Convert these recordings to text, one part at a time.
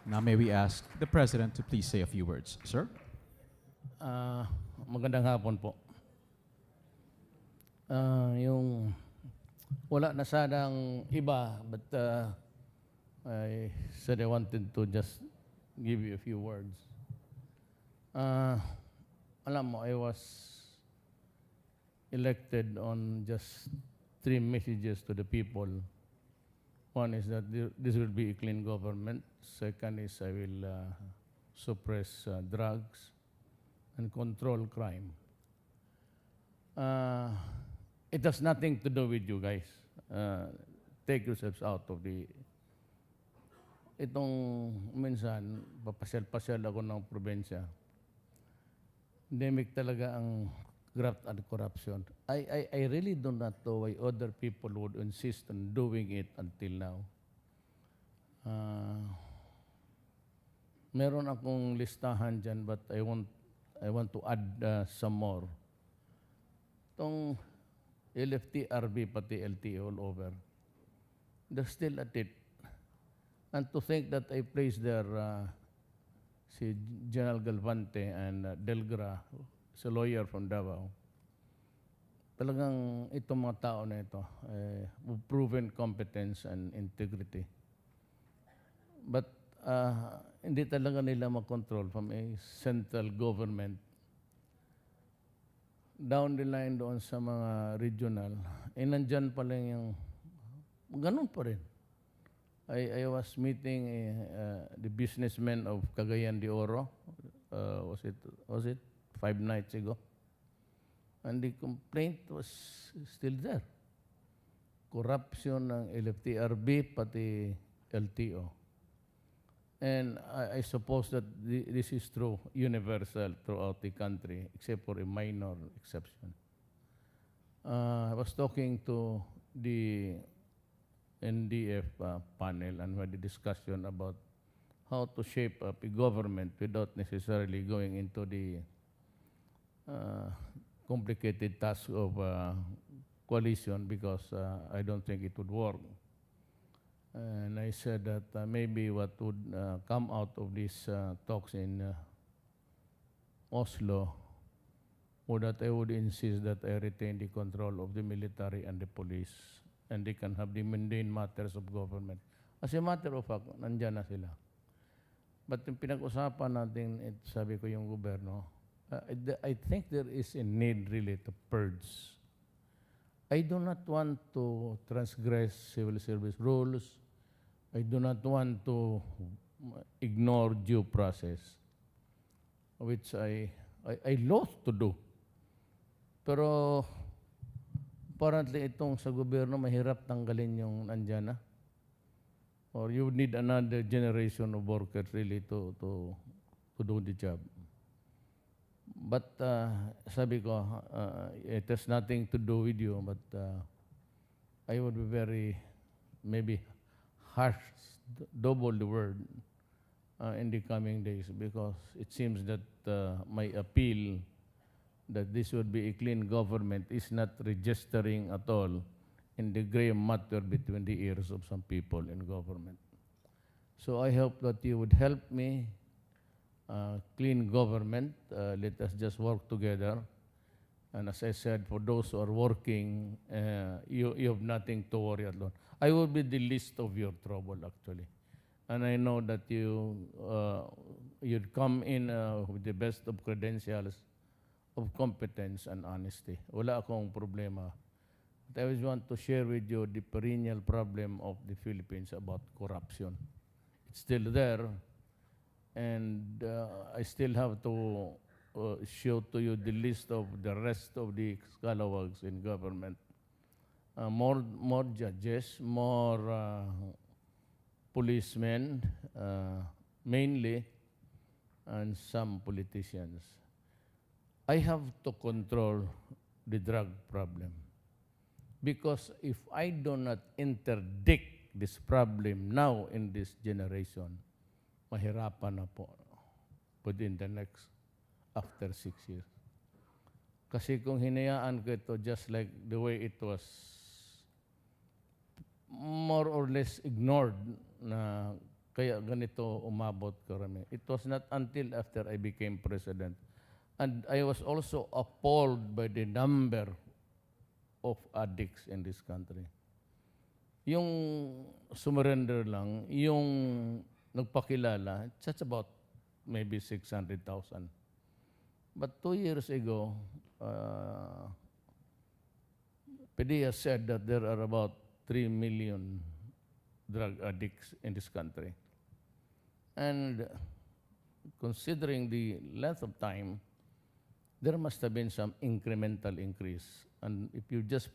Now may we ask the President to please say a few words. Sir? Ah, Magandang hapon po. Yung wala na sanang iba, but I said I wanted to just give you a few words. Alam mo, I was elected on just 3 messages to the people. One is that this will be a clean government. Second is I will suppress drugs and control crime. It has nothing to do with you guys. Take yourselves out of the... Itong minsan, papasyal-pasyal ako ng probinsya. Endemic talaga ang graft and corruption. I really do not know why other people would insist on doing it until now. Meron akong listahan dyan, but I want to add some more. Itong LFT-RB pati LTO all over, they're still at it. And to think that I placed there si General Galvante and Delgra, is a lawyer from Davao. Talagang itong mga tao na ito, proven competence and integrity. But hindi talaga nila makontrol from a central government down the line doon sa mga regional. Nandyan pa lang yung, ganun pa rin. I was meeting the businessmen of Cagayan de Oro, was it 5 nights ago? And the complaint was still there. Corruption ng LFT-RB pati LTO. And I suppose that this is true, universal throughout the country, except for a minor exception. I was talking to the NDF panel and we had a discussion about how to shape up a government without necessarily going into the complicated task of coalition, because I don't think it would work. And I said that maybe what would come out of these talks in Oslo, or that I would insist that I retain the control of the military and the police, and they can have the mundane matters of government. As a matter of fact, nandyan na sila. But yung pinag-usapan natin, sabi ko yung gobyerno, I think there is a need really to purge. I do not want to transgress civil service rules. I do not want to ignore due process, which I loathe to do. Pero apparently itong sa gobyerno, mahirap tanggalin yung nandyan na. Or you would need another generation of workers really to do the job. But sabi ko, it has nothing to do with you, but I would be very, maybe harsh, double the word in the coming days, because it seems that my appeal that this would be a clean government is not registering at all in the gray matter between the ears of some people in government. So I hope that you would help me clean government. Let us just work together. And as I said, for those who are working, you have nothing to worry about. I will be the least of your trouble, actually. And I know that you'd come in with the best of credentials, of competence and honesty. Wala akong problema. But I just want to share with you the perennial problem of the Philippines about corruption. It's still there. And I still have to show to you the list of the rest of the scalawags in government. More judges, more policemen, mainly, and some politicians. I have to control the drug problem. Because if I do not interdict this problem now in this generation, mahirapan na po within the next, after 6 years. Kasi kung hinayaan ko ito just like the way it was more or less ignored na Kaya ganito umabot karami. It was not until after I became president. And I was also appalled by the number of addicts in this country. Yung surrender lang, yung nagpakilala, it's about maybe 600,000. But 2 years ago, PDEA said that there are about 3 million drug addicts in this country. And considering the length of time, there must have been some incremental increase. And if you just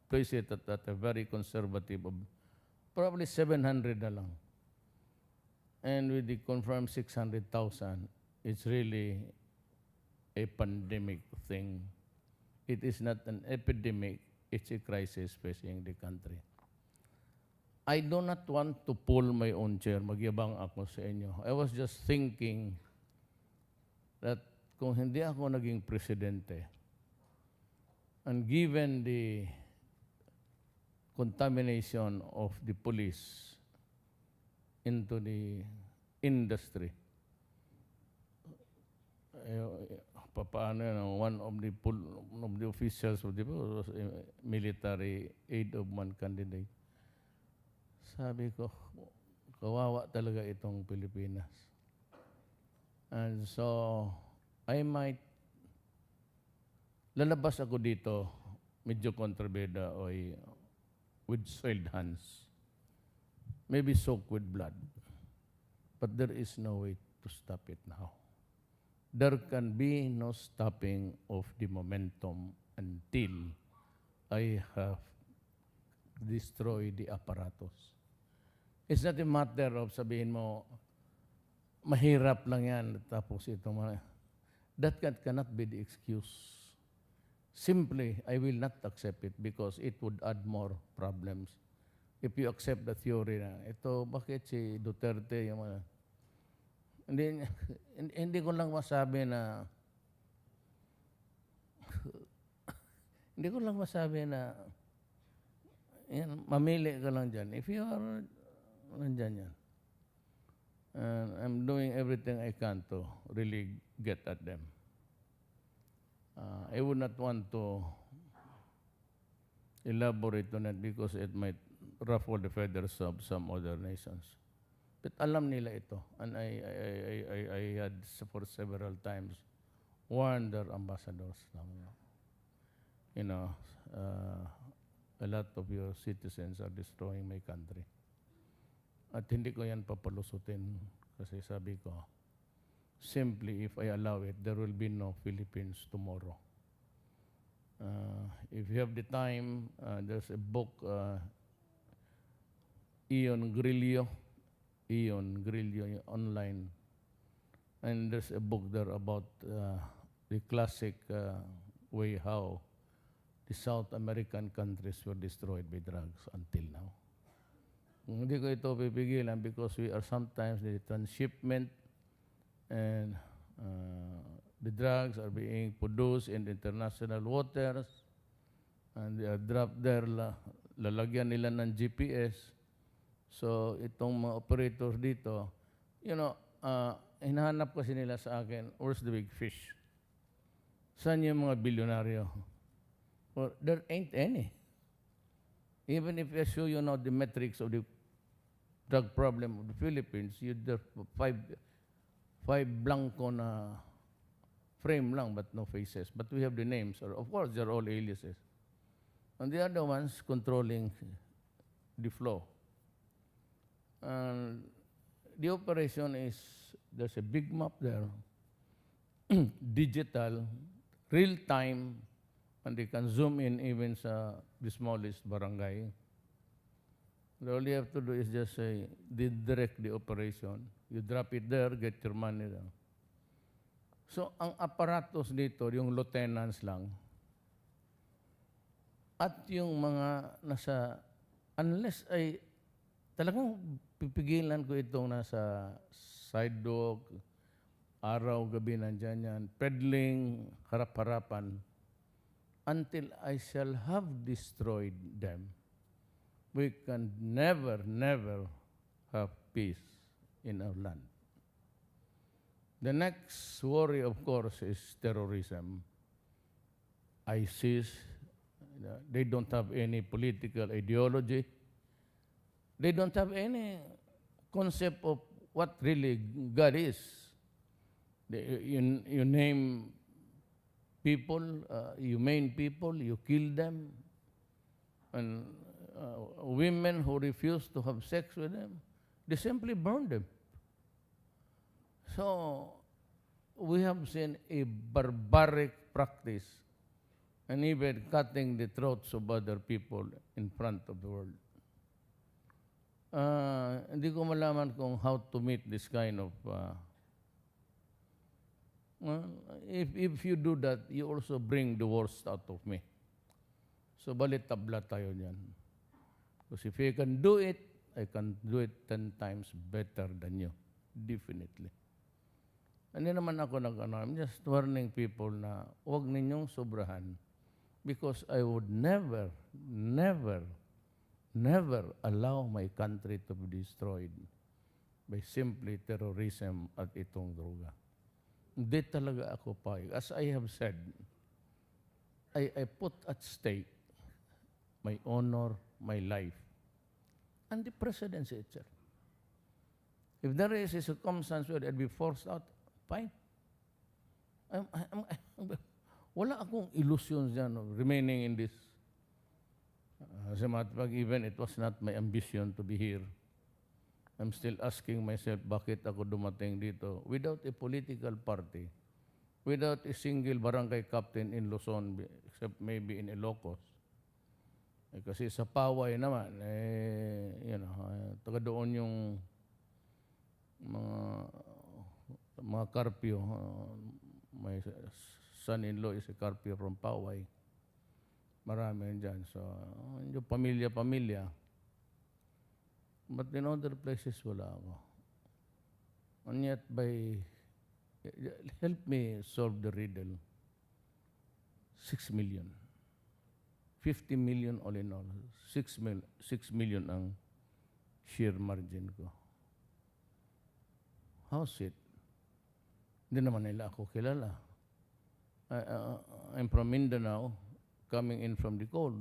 place it at a very conservative of probably 700 na lang. And with the confirmed 600,000, it's really a pandemic thing. It is not an epidemic, it's a crisis facing the country. I do not want to pull my own chair, magyabang ako sa inyo. I was just thinking that kung hindi ako naging presidente, and given the contamination of the police into the industry, paano yan, one of the officials of the was a military aide of one candidate. Sabi ko, kawawa talaga itong Pilipinas. And so, I might, lalabas ako dito, medyo kontrabida o with soiled hands. Maybe soaked with blood. But there is no way to stop it now. There can be no stopping of the momentum until I have destroyed the apparatus. It's not a matter of sabihin mo, mahirap lang yan, tapos ito, that cannot be the excuse. Simply, I will not accept it because it would add more problems. If you accept the theory na, ito, bakit si Duterte, yung mga, hindi ko lang masabi na, hindi ko lang masabi na, yan, mamili ka lang dyan. If you are, nandyan yan. And I'm doing everything I can to really get at them. I would not want to elaborate on it because it might ruffle the feathers of some other nations. But alam nila ito. And I had for several times warned their ambassadors. You know, a lot of your citizens are destroying my country. At hindi ko yan papalusutin kasi sabi ko, simply if I allow it, there will be no Philippines tomorrow. If you have the time, there's a book, Ion Grillo online. And there's a book there about the classic way how the South American countries were destroyed by drugs until now. Hindi ko ito pipigilan because we are sometimes the transshipment and the drugs are being produced in international waters and they are dropped there, lalagyan nila ng GPS. So itong mga operators dito, you know, hinahanap kasi nila sa akin, where's the big fish? Saan yung mga bilyonaryo? Well, there ain't any. Even if I show you now the metrics of the drug problem of the Philippines, there are five blanco na frame lang but no faces. But we have the names. Or of course, they're all aliases. And the other ones controlling the flow. And the operation is, there's a big map there, digital, real time, and they can zoom in even sa the smallest barangay. All you have to do is just say, direct the operation. You drop it there, get your money there. So, ang aparatos dito, yung lieutenants lang, at yung mga nasa, unless ay, talagang pipigilan ko itong nasa sidewalk, araw, gabi, nandyan yan, peddling, harap-harapan, until I shall have destroyed them. We can never have peace in our land. The next worry, of course, is terrorism. ISIS, they don't have any political ideology. They don't have any concept of what really God is. You name people, you maim people, you kill them, and women who refuse to have sex with them, they simply burn them. So we have seen a barbaric practice and even cutting the throats of other people in front of the world. Hindi ko malaman kung how to meet this kind of... if you do that, you also bring the worst out of me. So balit-tabla tayo niyan. Because if I can do it, I can do it 10 times better than you. Definitely. Hindi naman ako I'm just warning people na huwag ninyong sobrahan because I would never, never, never allow my country to be destroyed by simply terrorism at itong droga. Hindi talaga ako payag. As I have said, I put at stake my honor, my life, and the presidency itself. If there is a circumstance where I'd be forced out, fine. Wala akong illusions dyan of remaining in this. As a matter of fact, even it was not my ambition to be here. I'm still asking myself, bakit ako dumating dito without a political party, without a single barangay captain in Luzon, except maybe in Ilocos. Kasi sa Paway naman, taga doon yung mga karpyo. My son-in-law is a karpyo from Paway. Marami dyan. So, yung pamilya-pamilya. But in other places, wala ako. And yet, help me solve the riddle. 6 million. 50 million all in all. 6 million ang sheer margin ko. How's it? Hindi naman nila ako kilala. I'm from Mindanao, coming in from the cold.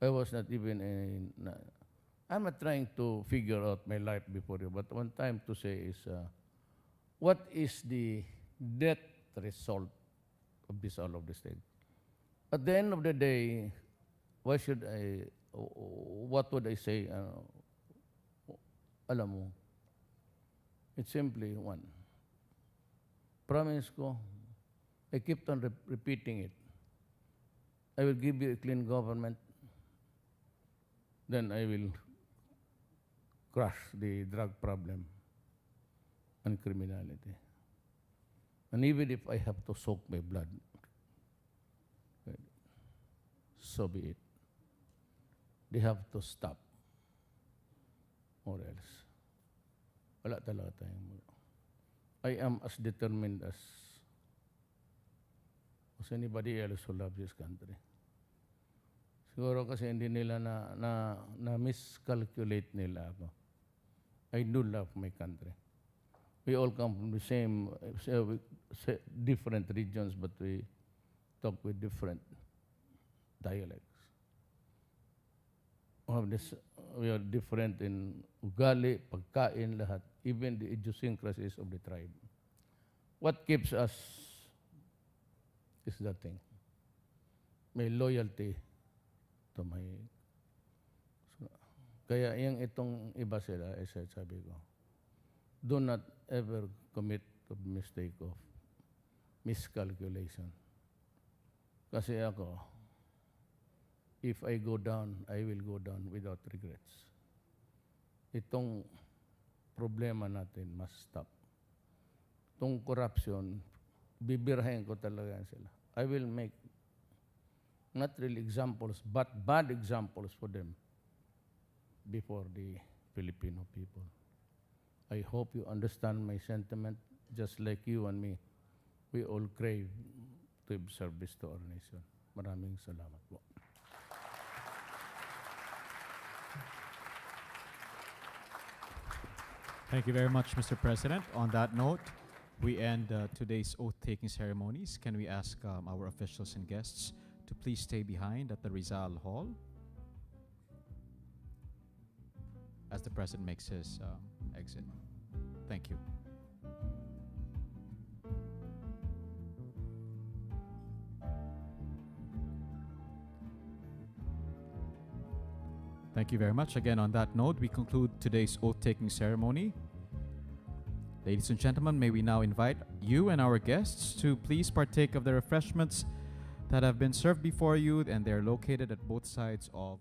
I was not even I'm not trying to figure out my life before you, but one time to say is, what is the death result of this all of this thing? At the end of the day, what would I say? Alam mo, it's simply one. Promise ko, I kept on repeating it. I will give you a clean government, then I will crush the drug problem and criminality. And even if I have to soak my blood, so be it. They have to stop. Or else. Wala talaga tayong... I am as determined as anybody else who loves this country. Siguro kasi hindi nila na miscalculate nila ako. I do love my country. We all come from the same, different regions, but we talk with different dialects. We are different in ugali, pagkain, lahat. Even the idiosyncrasies of the tribe. What keeps us is that thing. May loyalty to my... Kaya yung itong iba sila, sabi ko, do not ever commit the mistake of miscalculation. Kasi ako, if I go down, I will go down without regrets. Itong problema natin must stop. Itong corruption, bibirahin ko talaga sila. I will make not really examples, but bad examples for them before the Filipino people. I hope you understand my sentiment, just like you and me. We all crave to give service to our nation. Maraming salamat po. Thank you very much, Mr. President. On that note, we end today's oath-taking ceremonies. Can we ask our officials and guests to please stay behind at the Rizal Hall as the President makes his exit? Thank you. Thank you very much. Again, on that note, we conclude today's oath-taking ceremony. Ladies and gentlemen, may we now invite you and our guests to please partake of the refreshments that have been served before you, and they're located at both sides of